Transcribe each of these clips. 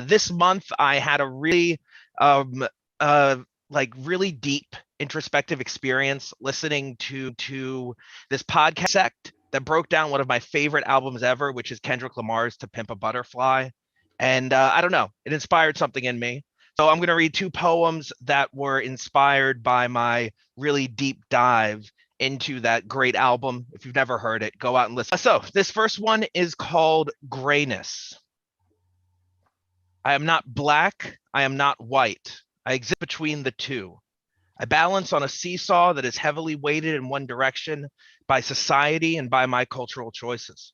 This month I had a really, um, really deep introspective experience listening to this podcast sect that broke down one of my favorite albums ever, which is Kendrick Lamar's "To Pimp a Butterfly," and I don't know, it inspired something in me. So I'm going to read two poems that were inspired by my really deep dive into that great album. If you've never heard it, go out and listen. So this first one is called Grayness. I am not black. I am not white. I exist between the two. I balance on a seesaw that is heavily weighted in one direction by society and by my cultural choices.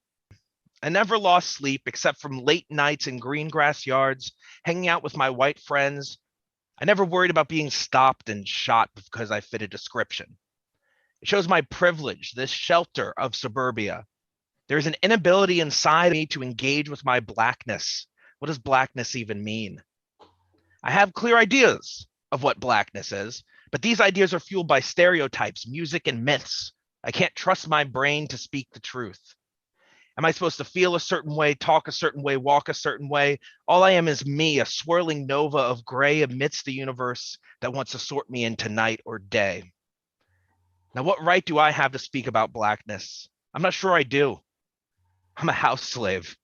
I never lost sleep except from late nights in green grass yards, hanging out with my white friends. I never worried about being stopped and shot because I fit a description. It shows my privilege, this shelter of suburbia. There is an inability inside me to engage with my blackness. What does blackness even mean? I have clear ideas of what blackness is, but these ideas are fueled by stereotypes, music, and myths. I can't trust my brain to speak the truth. Am I supposed to feel a certain way, talk a certain way, walk a certain way? All I am is me, a swirling nova of gray amidst the universe that wants to sort me into night or day. Now, what right do I have to speak about blackness? I'm not sure I do. I'm a house slave.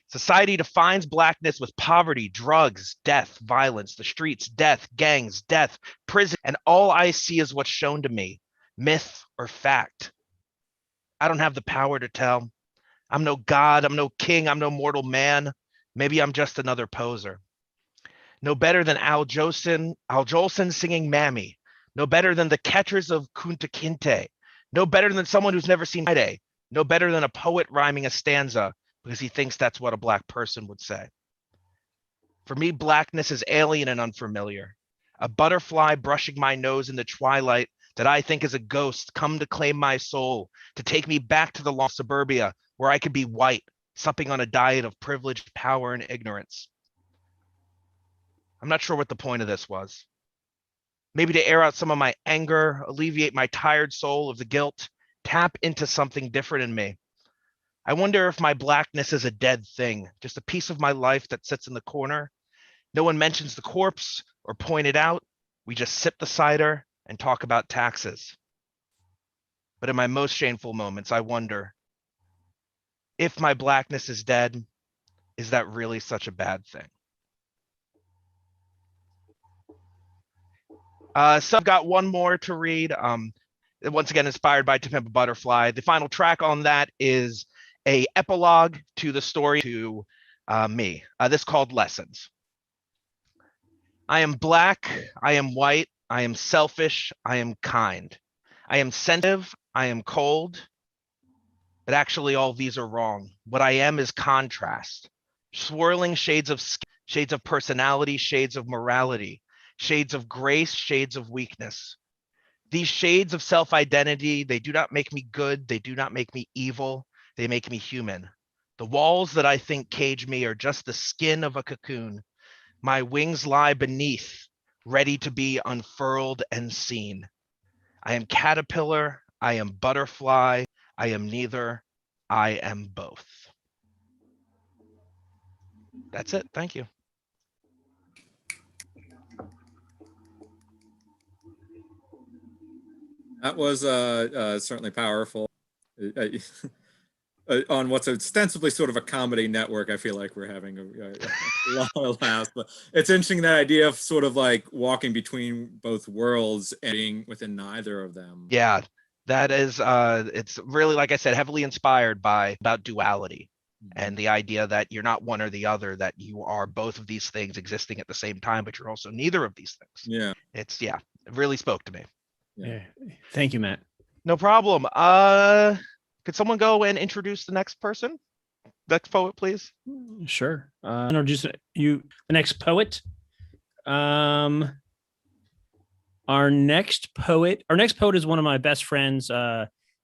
Society defines blackness with poverty, drugs, death, violence, the streets, death, gangs, death, prison, and all I see is what's shown to me, myth or fact. I don't have the power to tell. I'm no god, I'm no king, I'm no mortal man. Maybe I'm just another poser. No better than Al Jolson singing Mammy. No better than the catchers of Kunta Kinte. No better than someone who's never seen Friday. No better than a poet rhyming a stanza because he thinks that's what a black person would say. For me, blackness is alien and unfamiliar. A butterfly brushing my nose in the twilight that I think is a ghost come to claim my soul, to take me back to the long suburbia where I could be white, supping on a diet of privilege, power, and ignorance. I'm not sure what the point of this was. Maybe to air out some of my anger, alleviate my tired soul of the guilt, tap into something different in me. I wonder if my blackness is a dead thing, just a piece of my life that sits in the corner. No one mentions the corpse or point it out. We just sip the cider and talk about taxes. But in my most shameful moments, I wonder, if my blackness is dead, is that really such a bad thing? So I've got one more to read. Once again, inspired by To Pimp a Butterfly. The final track on that is a epilogue to the story to me. This called Lessons. I am black, I am white, I am selfish, I am kind. I am sensitive, I am cold. But actually all these are wrong. What I am is contrast. Swirling shades of skin, shades of personality, shades of morality, shades of grace, shades of weakness. These shades of self-identity, they do not make me good, they do not make me evil, they make me human. The walls that I think cage me are just the skin of a cocoon. My wings lie beneath, ready to be unfurled and seen. I am caterpillar, I am butterfly, I am neither, I am both. That's it. Thank you. That was certainly powerful. On what's ostensibly sort of a comedy network, I feel like we're having a lot of laughs. But it's interesting, that idea of sort of like walking between both worlds and being within neither of them. Yeah, that is, it's really, like I said, heavily inspired by about duality and the idea that you're not one or the other, that you are both of these things existing at the same time, but you're also neither of these things. Yeah. It really spoke to me. Yeah. Thank you, Matt. No problem. Could someone go and introduce the next person? Next poet, please. Sure. Introduce the next poet. Our next poet is one of my best friends.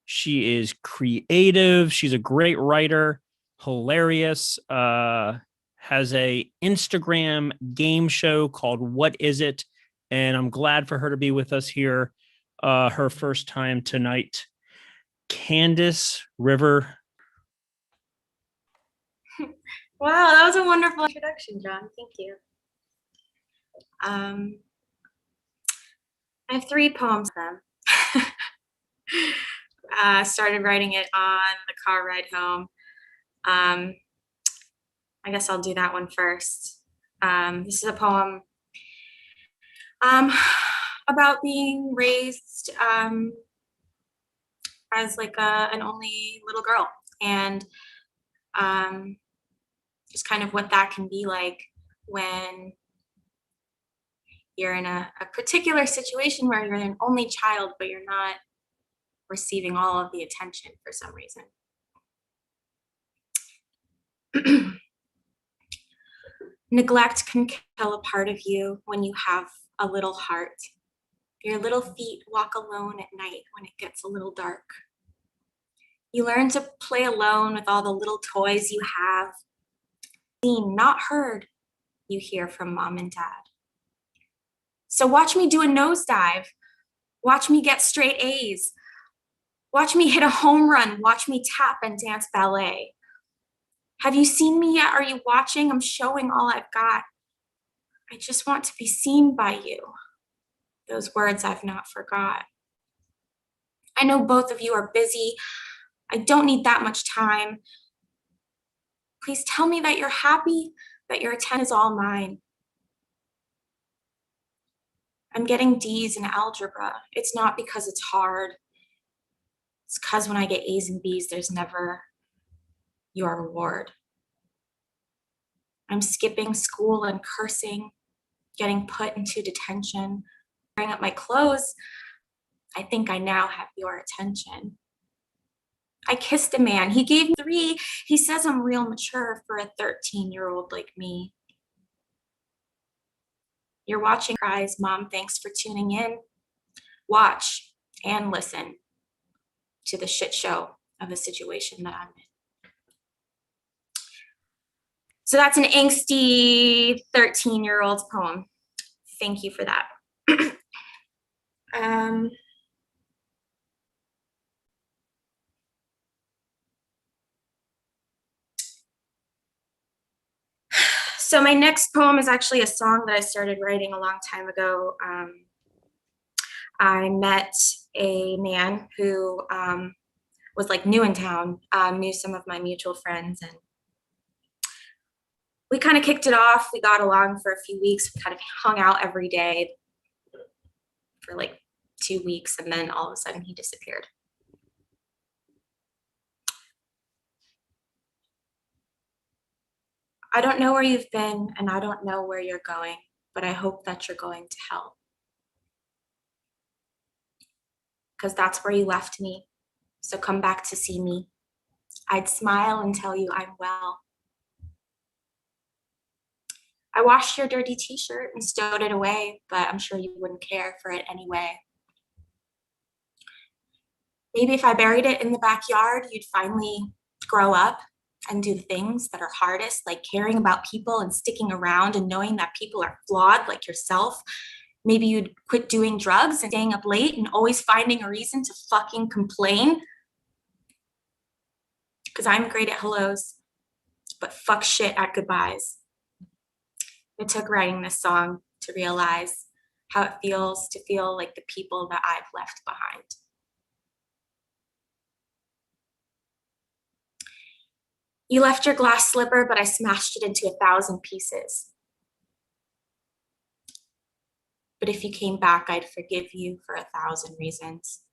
She is creative. She's a great writer, hilarious. Has a Instagram game show called What Is It? And I'm glad for her to be with us here. Her first time tonight. Candace River. Wow, that was a wonderful introduction, John. Thank you. I have 3 poems of them. Started writing it on the car ride home. I guess I'll do that one first. This is a poem about being raised as like an only little girl, and just kind of what that can be like when you're in a particular situation where you're an only child, but you're not receiving all of the attention for some reason. Neglect can kill a part of you when you have a little heart. Your little feet walk alone at night when it gets a little dark. You learn to play alone with all the little toys you have. Seen, not heard, you hear from mom and dad. So watch me do a nosedive. Watch me get straight A's. Watch me hit a home run. Watch me tap and dance ballet. Have you seen me yet? Are you watching? I'm showing all I've got. I just want to be seen by you. Those words I've not forgot. I know both of you are busy. I don't need that much time. Please tell me that you're happy, that your attention is all mine. I'm getting D's in algebra. It's not because it's hard. It's because when I get A's and B's, there's never your reward. I'm skipping school and cursing, getting put into detention, tearing up my clothes. I think I now have your attention. I kissed a man. He gave me 3. He says I'm real mature for a 13-year-old like me. You're watching cries. Mom, thanks for tuning in. Watch and listen to the shit show of a situation that I'm in. So that's an angsty 13-year-old's poem. Thank you for that. So my next poem is actually a song that I started writing a long time ago. I met a man who was like new in town, knew some of my mutual friends, and we kind of kicked it off. We got along for a few weeks. We kind of hung out every day for like 2 weeks, and then all of a sudden he disappeared. I don't know where you've been, and I don't know where you're going, but I hope that you're going to hell. Because that's where you left me, so come back to see me. I'd smile and tell you I'm well. I washed your dirty t-shirt and stowed it away, but I'm sure you wouldn't care for it anyway. Maybe if I buried it in the backyard, you'd finally grow up and do the things that are hardest, like caring about people and sticking around and knowing that people are flawed like yourself. Maybe you'd quit doing drugs and staying up late and always finding a reason to fucking complain. Because I'm great at hellos, but fuck shit at goodbyes. It took writing this song to realize how it feels to feel like the people that I've left behind. You left your glass slipper, but I smashed it into 1,000 pieces. But if you came back, I'd forgive you for 1,000 reasons.